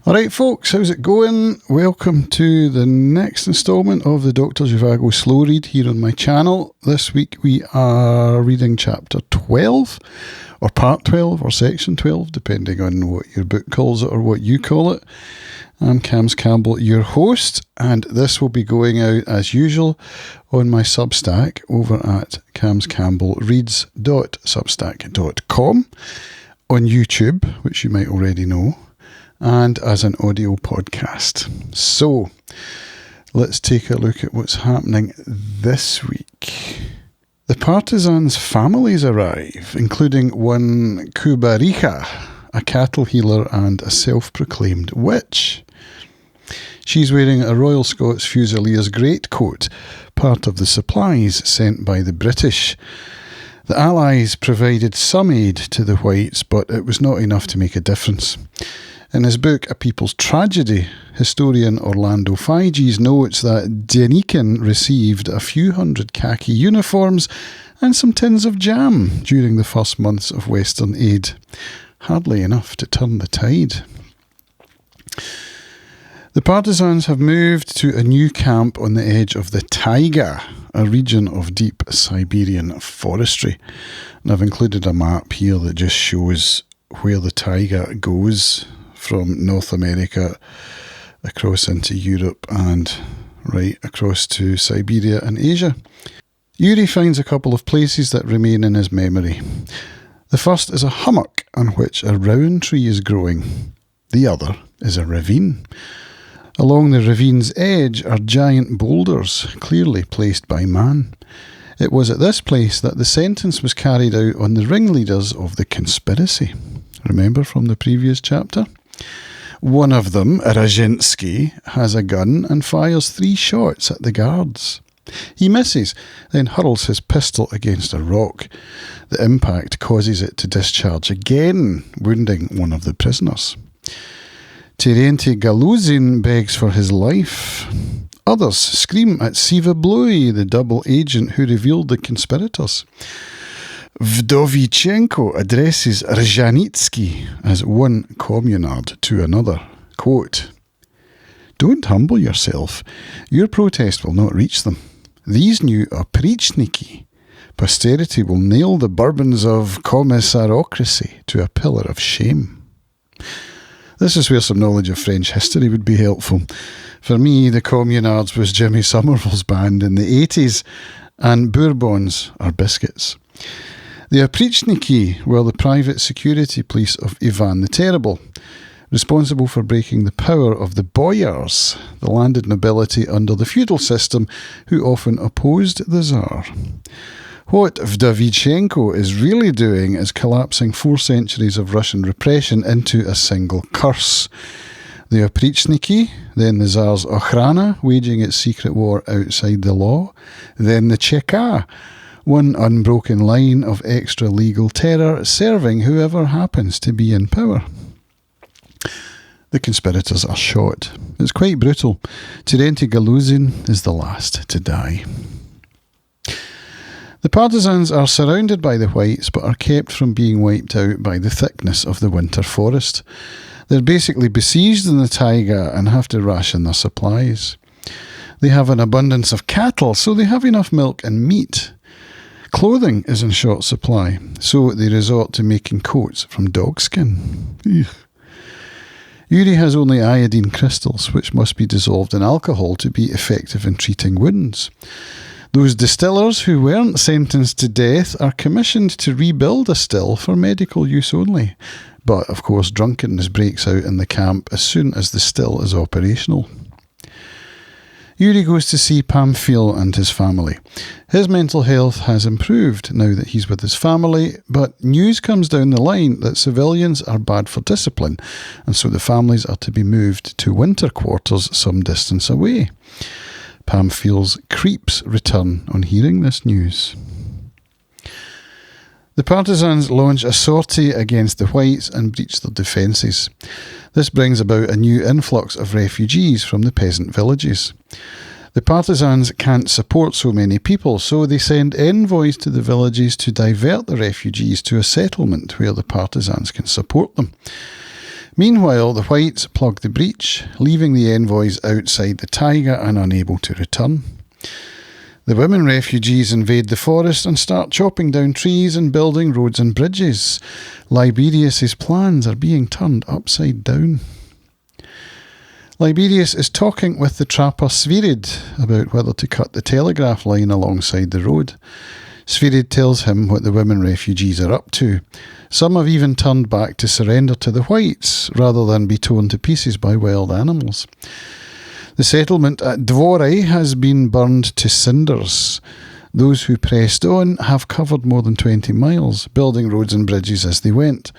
Alright folks, how's it going? Welcome to the next instalment of the Doctor Zhivago Slow Read here on my channel. This week we are reading chapter 12, or part 12, or section 12, depending on what your book calls it or what you call it. I'm Cams Campbell, your host, and this will be going out as usual on my Substack over at camscampbellreads.substack.com, on YouTube, which you might already know, and as an audio podcast. So, let's take a look at what's happening this week. The partisans' families arrive, including one Kubarikha, a cattle healer and a self-proclaimed witch. She's wearing a Royal Scots Fusilier's greatcoat, part of the supplies sent by the British. The Allies provided some aid to the Whites, but it was not enough to make a difference. In his book A People's Tragedy, historian Orlando Figes notes that Denikin received a few hundred khaki uniforms and some tins of jam during the first months of Western aid. Hardly enough to turn the tide. The partisans have moved to a new camp on the edge of the taiga, a region of deep Siberian forestry. And I've included a map here that just shows where the taiga goes from North America across into Europe and right across to Siberia and Asia. Yury finds a couple of places that remain in his memory. The first is a hummock on which a rowan tree is growing. The other is a ravine. Along the ravine's edge are giant boulders, clearly placed by man. It was at this place that the sentence was carried out on the ringleaders of the conspiracy. Remember from the previous chapter? One of them, Rajinsky, has a gun and fires 3 shots at the guards. He misses, then hurls his pistol against a rock. The impact causes it to discharge again, wounding one of the prisoners. Terenti Galuzin begs for his life. Others scream at Svirid, the double agent who revealed the conspirators. Vdovichenko addresses Rajanitsky as one Communard to another. Quote, "Don't humble yourself. Your protest will not reach them. These new oprichniki. Posterity will nail the Bourbons of commissarocracy to a pillar of shame." This is where some knowledge of French history would be helpful. For me, the Communards was Jimmy Somerville's band in the 80s, and Bourbons are biscuits. The oprichniki were the private security police of Ivan the Terrible, responsible for breaking the power of the boyars, the landed nobility under the feudal system, who often opposed the Tsar. What Vdovichenko is really doing is collapsing 4 centuries of Russian repression into a single curse. The oprichniki, then the Tsar's Okhrana, waging its secret war outside the law, then the Cheka, one unbroken line of extra-legal terror serving whoever happens to be in power. The conspirators are shot. It's quite brutal. Terenti Galuzin is the last to die. The partisans are surrounded by the Whites but are kept from being wiped out by the thickness of the winter forest. They're basically besieged in the taiga and have to ration their supplies. They have an abundance of cattle, so they have enough milk and meat. Clothing is in short supply, so they resort to making coats from dogskin. Yury has only iodine crystals, which must be dissolved in alcohol to be effective in treating wounds. Those distillers who weren't sentenced to death are commissioned to rebuild a still for medical use only. But, of course, drunkenness breaks out in the camp as soon as the still is operational. Yury goes to see Pamphil and his family. His mental health has improved now that he's with his family, but news comes down the line that civilians are bad for discipline, and so the families are to be moved to winter quarters some distance away. Pamphil's creeps return on hearing this news. The partisans launch a sortie against the Whites and breach their defences. This brings about a new influx of refugees from the peasant villages. The partisans can't support so many people, so they send envoys to the villages to divert the refugees to a settlement where the partisans can support them. Meanwhile, the Whites plug the breach, leaving the envoys outside the taiga and unable to return. The women refugees invade the forest and start chopping down trees and building roads and bridges. Liberius's plans are being turned upside down. Liberius is talking with the trapper Svirid about whether to cut the telegraph line alongside the road. Svirid tells him what the women refugees are up to. Some have even turned back to surrender to the Whites, rather than be torn to pieces by wild animals. The settlement at Dvory has been burned to cinders. Those who pressed on have covered more than 20 miles, building roads and bridges as they went.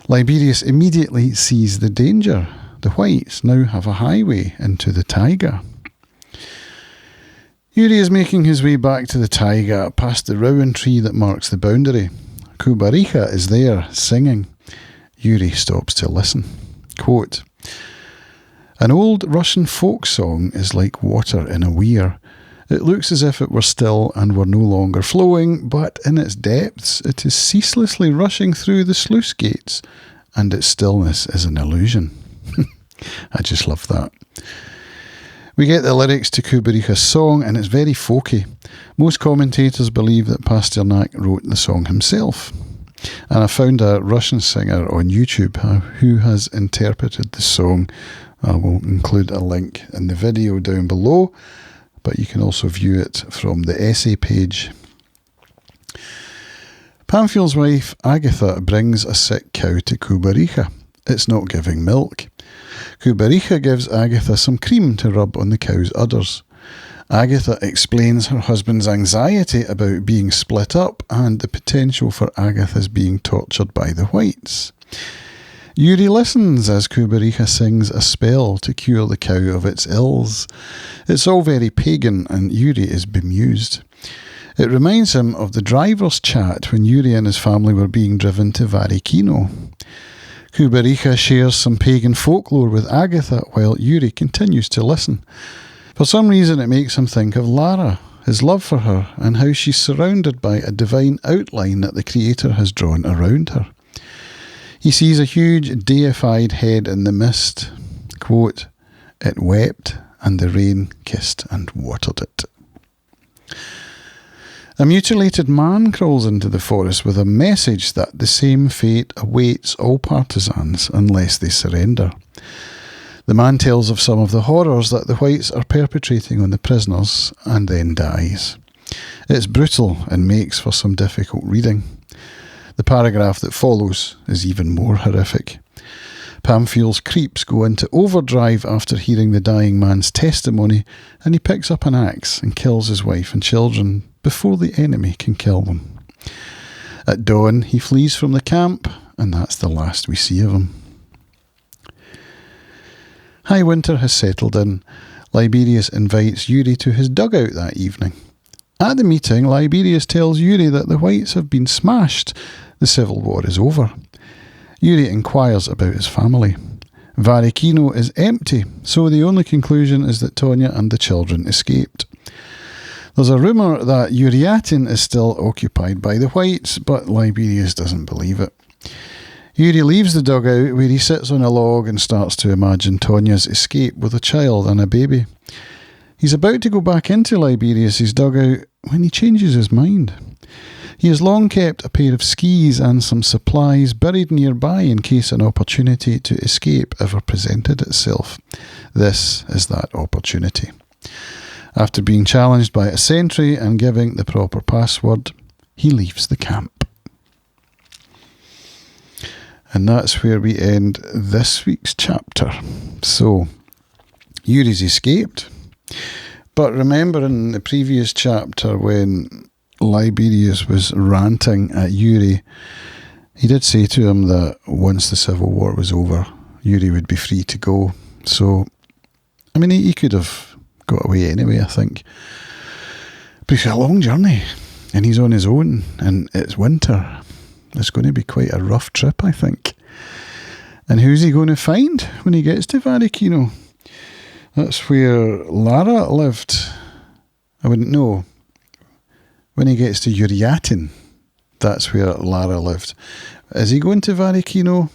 Liberius immediately sees the danger. The Whites now have a highway into the taiga. Yury is making his way back to the taiga, past the rowan tree that marks the boundary. Kubarikha is there, singing. Yury stops to listen. Quote, "An old Russian folk song is like water in a weir. It looks as if it were still and were no longer flowing, but in its depths it is ceaselessly rushing through the sluice gates, and its stillness is an illusion." I just love that. We get the lyrics to Kubarikha's song, and it's very folky. Most commentators believe that Pasternak wrote the song himself. And I found a Russian singer on YouTube who has interpreted the song. I will include a link in the video down below, but you can also view it from the essay page. Pamphil's wife, Agatha, brings a sick cow to Kubarikha. It's not giving milk. Kubarikha gives Agatha some cream to rub on the cow's udders. Agatha explains her husband's anxiety about being split up and the potential for Agatha's being tortured by the Whites. Yury listens as Kubarikha sings a spell to cure the cow of its ills. It's all very pagan, and Yury is bemused. It reminds him of the driver's chat when Yury and his family were being driven to Varikino. Kubarikha shares some pagan folklore with Agatha while Yury continues to listen. For some reason it makes him think of Lara, his love for her, and how she's surrounded by a divine outline that the Creator has drawn around her. He sees a huge deified head in the mist. Quote, "It wept, and the rain kissed and watered it." A mutilated man crawls into the forest with a message that the same fate awaits all partisans unless they surrender. The man tells of some of the horrors that the Whites are perpetrating on the prisoners and then dies. It's brutal and makes for some difficult reading. The paragraph that follows is even more horrific. Pamphil's creeps go into overdrive after hearing the dying man's testimony, and he picks up an axe and kills his wife and children before the enemy can kill them. At dawn, he flees from the camp, and that's the last we see of him. High winter has settled in. Liberius invites Yury to his dugout that evening. At the meeting, Liberius tells Yury that the Whites have been smashed. The civil war is over. Yury inquires about his family. Varikino is empty, so the only conclusion is that Tonya and the children escaped. There's a rumour that Yuryatin is still occupied by the Whites, but Liberius doesn't believe it. Yury leaves the dugout where he sits on a log and starts to imagine Tonya's escape with a child and a baby. He's about to go back into Liberius's dugout when he changes his mind. He has long kept a pair of skis and some supplies buried nearby in case an opportunity to escape ever presented itself. This is that opportunity. After being challenged by a sentry and giving the proper password, he leaves the camp. And that's where we end this week's chapter. So, Yury's escaped. But remember in the previous chapter when Liberius was ranting at Yury, he did say to him that once the civil war was over, Yury would be free to go. So, I mean, he could have got away anyway, I think. But it's a long journey, and he's on his own, and it's winter. It's going to be quite a rough trip, I think. And who's he going to find when he gets to Varikino? That's where Lara lived. I wouldn't know. When he gets to Yuryatin, that's where Lara lived. Is he going to Varikino?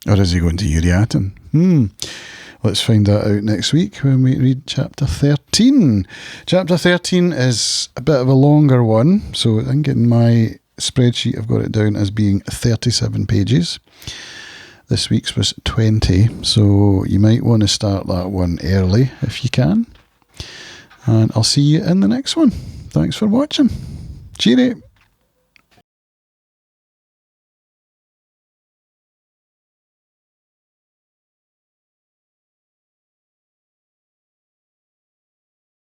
Or is he going to Yury? Let's find that out next week when we read chapter 13. Chapter 13 is a bit of a longer one, so I think in my spreadsheet I've got it down as being 37 pages. This week's was 20, so you might want to start that one early if you can. And I'll see you in the next one. Thanks for watching. Cheerio.